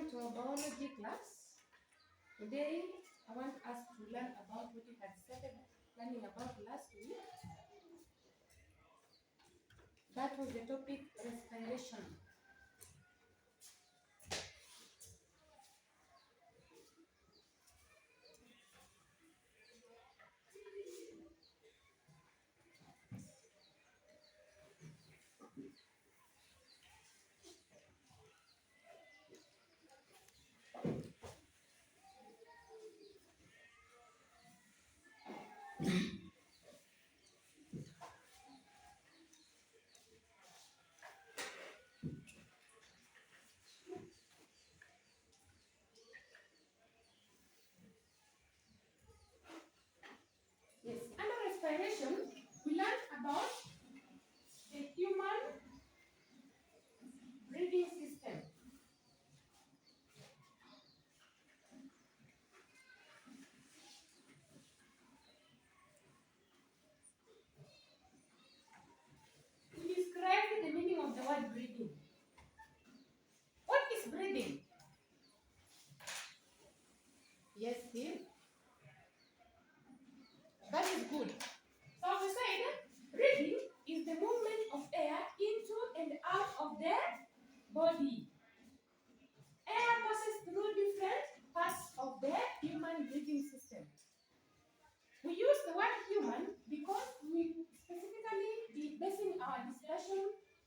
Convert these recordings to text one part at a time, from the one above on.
Welcome to our biology class. Today, I want us to learn about what we had started learning about last week. That was the topic respiration. Yes, under respiration, we learned about the human breathing system. We described the meaning of the word breathing. What is breathing? Yes, Steve. That is good. So we said breathing is the movement of air into and out of the body. Air passes through different parts of the human breathing system. We use the word human because we specifically be basing our discussion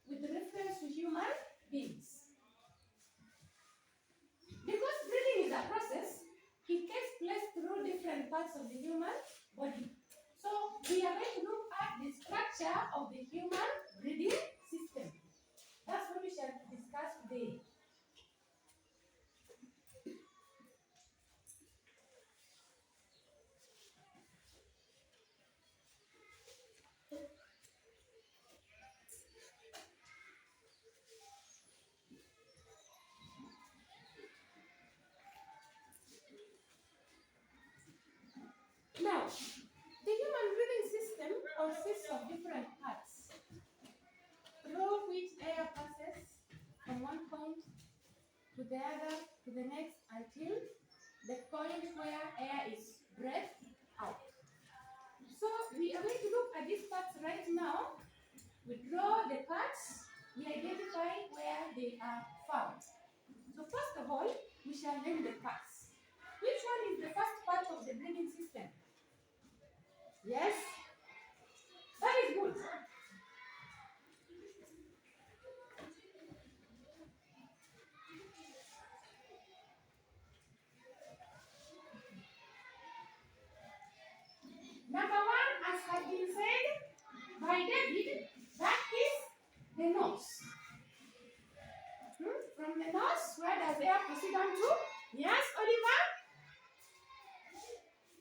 with reference to human beings. Because breathing is a process, it takes place through different parts of the human body. So we are going to look at the structure of the human breathing system. That's what we shall discuss today. Now, the human breathing system consists of different parts through which air passes from one point to the other to the next until the point where air is breathed out. So we are going to look at these parts right now. We draw the parts, we identify where they are found. So first of all, we shall name the parts. Which one is the first part of the breathing system? Yes? That is good. Number one, as has been said by David, that is the nose. From the nose, where does air proceed on to? Yes, Oliver?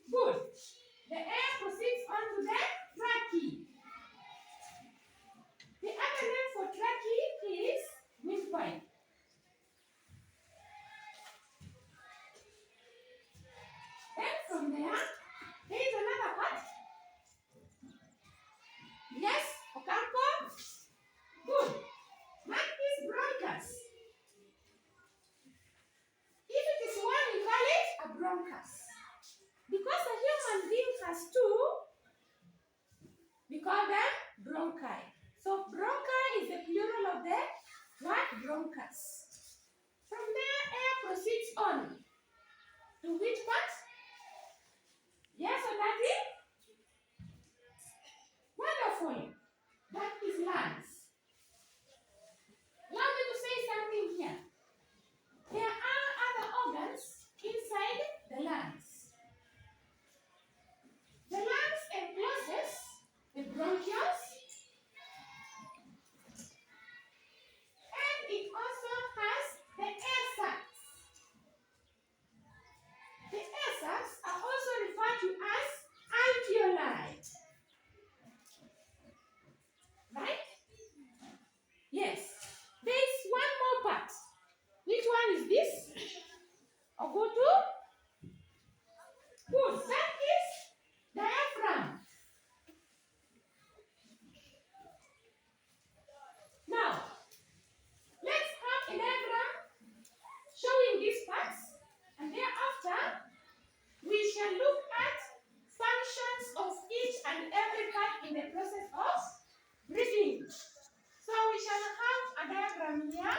Good. The air proceeds onto the trachea. The other name for trachea is windpipe. Then from there is another part. Yes, Ocampo? Good. That is bronchus. If it is one, we call it a bronchus. Because a human being has two, we call them bronchi. So bronchi is the plural of the what? Bronchus. From there, air proceeds on. To which part? Yes or Daddy? Wonderful. That is lungs. Allow me to say something here. There are other organs inside the lungs. The lungs encloses the bronchioles, and it also has the air sacs. The air sacs are also referred to as alveoli. Right? Yes. There is one shall look at functions of each and every part in the process of breathing. So we shall have a diagram here.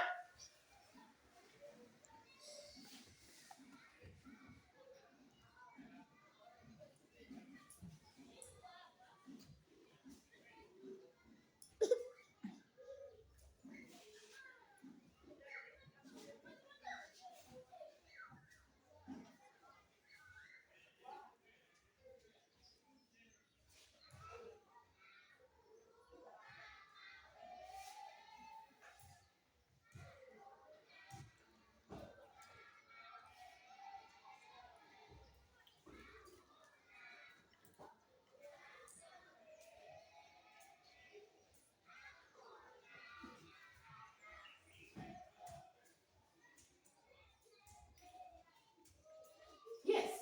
Yes,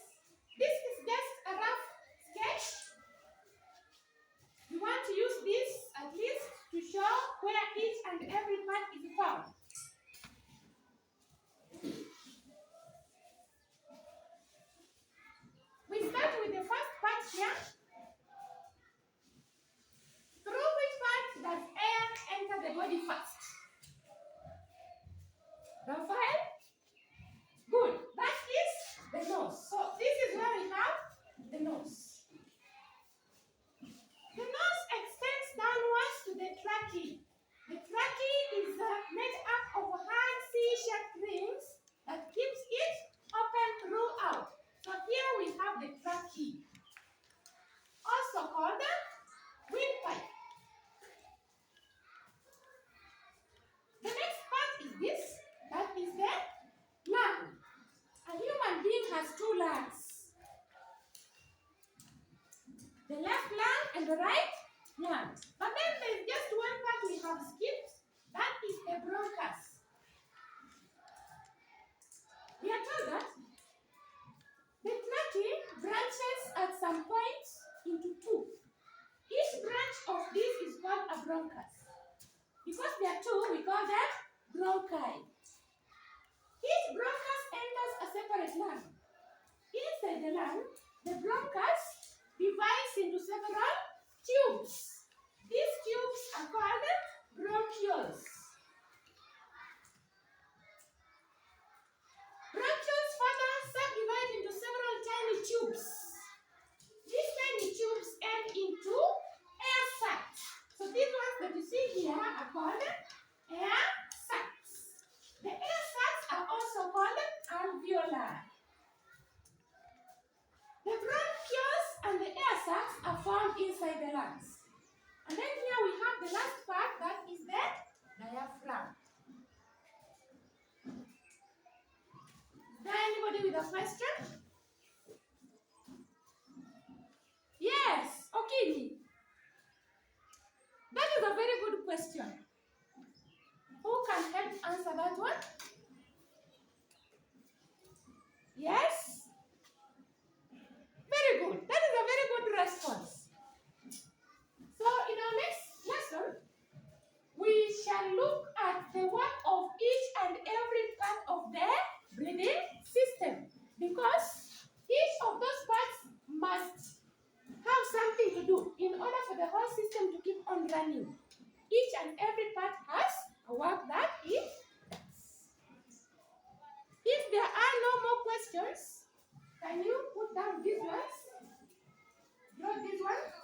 this is just a rough sketch. We want to use this at least to show where each and every part is found. We start with the first part here. Through which part does air enter the body first? Raphael? Good. That is the nose. So this is where we have the nose. The nose extends downwards to the trachea. The trachea is made up of hard C-shaped rings that keeps it open throughout. So here we have the trachea, also called the windpipe. The next part is this, that is the lung. A human being has two lungs. The left lung and the right lung. But then there's just one part we have skipped, that is the bronchus. We are told that the trachea branches at some point into two. Each branch of this is called a bronchus. Because there are two, we call them bronchi. Each bronchus enters a separate lung. Inside the lung, the bronchus divides into several tubes. These tubes are called bronchioles. Bronchioles further subdivide into several tiny tubes. These tiny tubes end into air sacs. So these ones that you see here are called air sacs. The air sacs are also called alveoli. The bronchioles and the air sacs are found inside the lungs. And then here we have the last part, that is the diaphragm. Is there anybody with a question? Yes, Akinyi. That is a very good question. Who can help answer that one? Yes? Very good. That is a very good response. So in our next lesson, we shall look at the work of each and every part of the breathing system, because each of those parts must have something to do in order for the whole system to keep on running. Each and every part has a work that it does. If there are no more questions, can you put down these ones? Not this one?